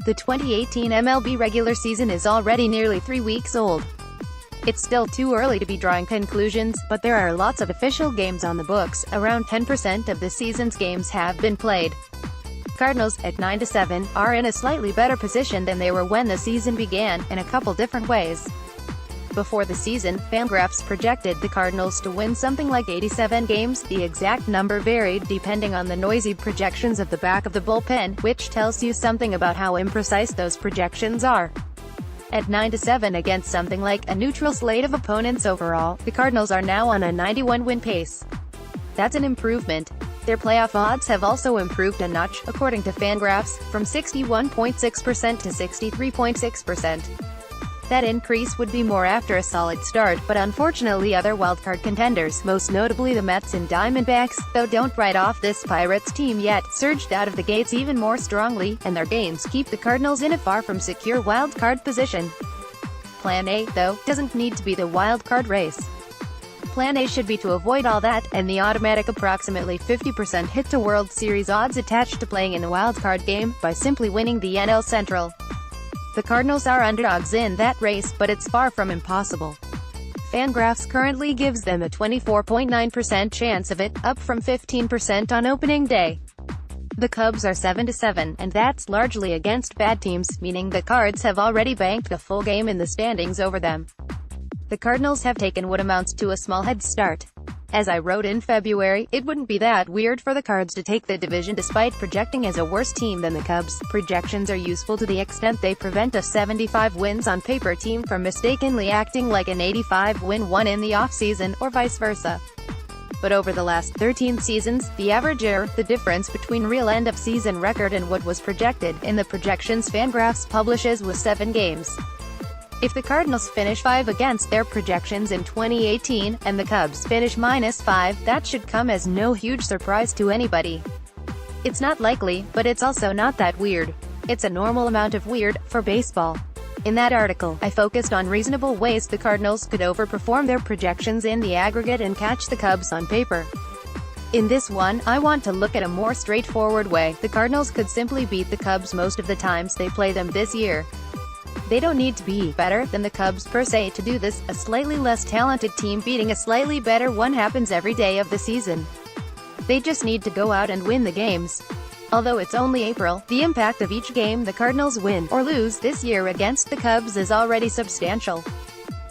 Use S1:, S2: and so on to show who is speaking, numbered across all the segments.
S1: The 2018 MLB regular season is already nearly 3 weeks old. It's still too early to be drawing conclusions, but there are lots of official games on the books. Around 10% of the season's games have been played. Cardinals, at 9-7, are in a slightly better position than they were when the season began, in a couple different ways. Before the season, FanGraphs projected the Cardinals to win something like 87 games. The exact number varied depending on the noisy projections of the back of the bullpen, which tells you something about how imprecise those projections are. At 9-7 against something like a neutral slate of opponents overall, the Cardinals are now on a 91-win pace. That's an improvement. Their playoff odds have also improved a notch, according to FanGraphs, from 61.6% to 63.6%. That increase would be more after a solid start, but unfortunately other wildcard contenders, most notably the Mets and Diamondbacks, though don't write off this Pirates team yet, surged out of the gates even more strongly, and their gains keep the Cardinals in a far from secure wildcard position. Plan A, though, doesn't need to be the wildcard race. Plan A should be to avoid all that, and the automatic approximately 50% hit to World Series odds attached to playing in the wildcard game, by simply winning the NL Central. The Cardinals are underdogs in that race, but it's far from impossible. FanGraphs currently gives them a 24.9% chance of it, up from 15% on opening day. The Cubs are 7-7, and that's largely against bad teams, meaning the Cards have already banked a full game in the standings over them. The Cardinals have taken what amounts to a small head start. As I wrote in February, it wouldn't be that weird for the Cards to take the division despite projecting as a worse team than the Cubs. Projections are useful to the extent they prevent a 75 wins on paper team from mistakenly acting like an 85-win one in the offseason, or vice versa. But over the last 13 seasons, the average error, the difference between real end-of-season record and what was projected, in the projections FanGraphs publishes, was 7 games. If the Cardinals finish 5 against their projections in 2018, and the Cubs finish -5, that should come as no huge surprise to anybody. It's not likely, but it's also not that weird. It's a normal amount of weird, for baseball. In that article, I focused on reasonable ways the Cardinals could overperform their projections in the aggregate and catch the Cubs on paper. In this one, I want to look at a more straightforward way. The Cardinals could simply beat the Cubs most of the times they play them this year. They don't need to be better than the Cubs per se to do this. A slightly less talented team beating a slightly better one happens every day of the season. They just need to go out and win the games. Although it's only April, the impact of each game the Cardinals win or lose this year against the Cubs is already substantial.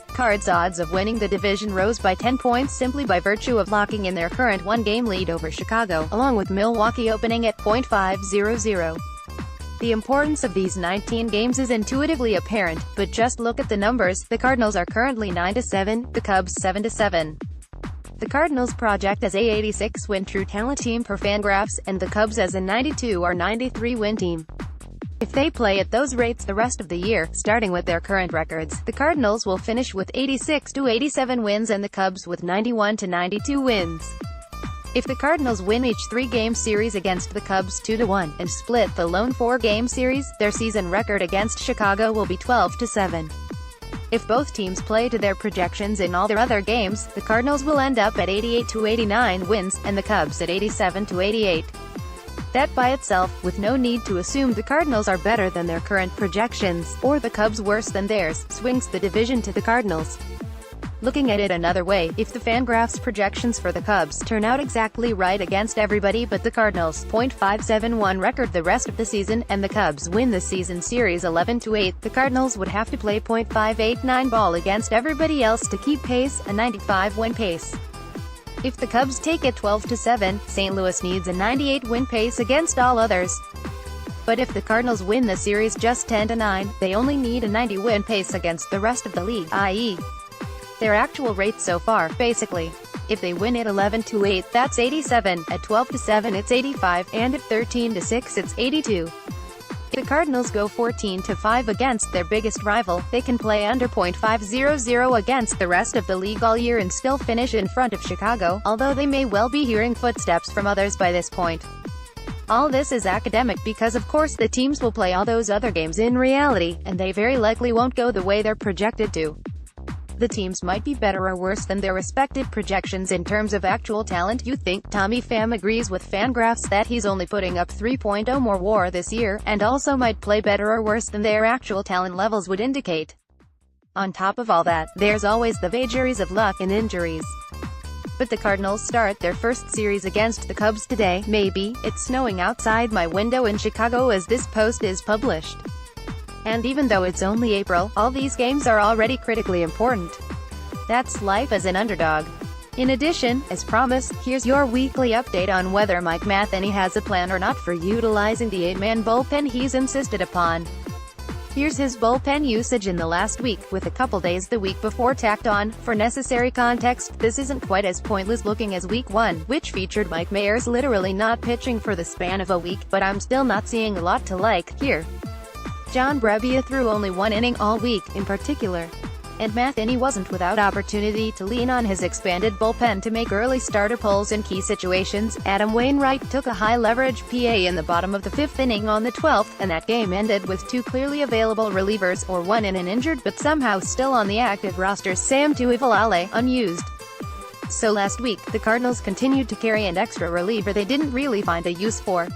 S1: Cards' odds of winning the division rose by 10 points simply by virtue of locking in their current one-game lead over Chicago, along with Milwaukee opening at .500. The importance of these 19 games is intuitively apparent, but just look at the numbers. The Cardinals are currently 9-7, the Cubs 7-7. The Cardinals project as a 86-win true talent team per FanGraphs, and the Cubs as a 92 or 93-win team. If they play at those rates the rest of the year, starting with their current records, the Cardinals will finish with 86 to 87 wins and the Cubs with 91 to 92 wins. If the Cardinals win each 3-game series against the Cubs 2-1, and split the lone 4-game series, their season record against Chicago will be 12-7. If both teams play to their projections in all their other games, the Cardinals will end up at 88-89 wins, and the Cubs at 87-88. That by itself, with no need to assume the Cardinals are better than their current projections, or the Cubs worse than theirs, swings the division to the Cardinals. Looking at it another way, if the FanGraphs projections for the Cubs turn out exactly right against everybody but the Cardinals, .571 record the rest of the season, and the Cubs win the season series 11-8, the Cardinals would have to play .589 ball against everybody else to keep pace, a 95-win pace. If the Cubs take it 12-7, St. Louis needs a 98-win pace against all others. But if the Cardinals win the series just 10-9, they only need a 90-win pace against the rest of the league, i.e. their actual rate so far, basically. If they win at 11-8, that's 87, at 12-7 it's 85, and at 13-6 it's 82. If the Cardinals go 14-5 against their biggest rival, they can play under .500 against the rest of the league all year and still finish in front of Chicago, although they may well be hearing footsteps from others by this point. All this is academic because of course the teams will play all those other games in reality, and they very likely won't go the way they're projected to. the teams might be better or worse than their respective projections in terms of actual talent. You think Tommy Pham agrees with FanGraphs that he's only putting up 3.0 more WAR this year, and also might play better or worse than their actual talent levels would indicate. On top of all that, there's always the vagaries of luck and injuries. But the Cardinals start their first series against the Cubs today. Maybe it's snowing outside my window in Chicago as this post is published. And even though it's only April, all these games are already critically important. That's life as an underdog. In addition, as promised, here's your weekly update on whether Mike Matheny has a plan or not for utilizing the 8-man bullpen he's insisted upon. Here's his bullpen usage in the last week, with a couple days the week before tacked on. For necessary context, this isn't quite as pointless looking as Week 1, which featured Mike Mayers literally not pitching for the span of a week, but I'm still not seeing a lot to like here. John Brebbia threw only one inning all week, in particular. And Matheny wasn't without opportunity to lean on his expanded bullpen to make early starter pulls in key situations. Adam Wainwright took a high-leverage PA in the bottom of the 5th inning on the 12th, and that game ended with two clearly available relievers, or one in an injured but somehow still on the active roster's Sam Tuivalale, unused. So last week, the Cardinals continued to carry an extra reliever they didn't really find a use for.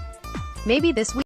S1: Maybe this week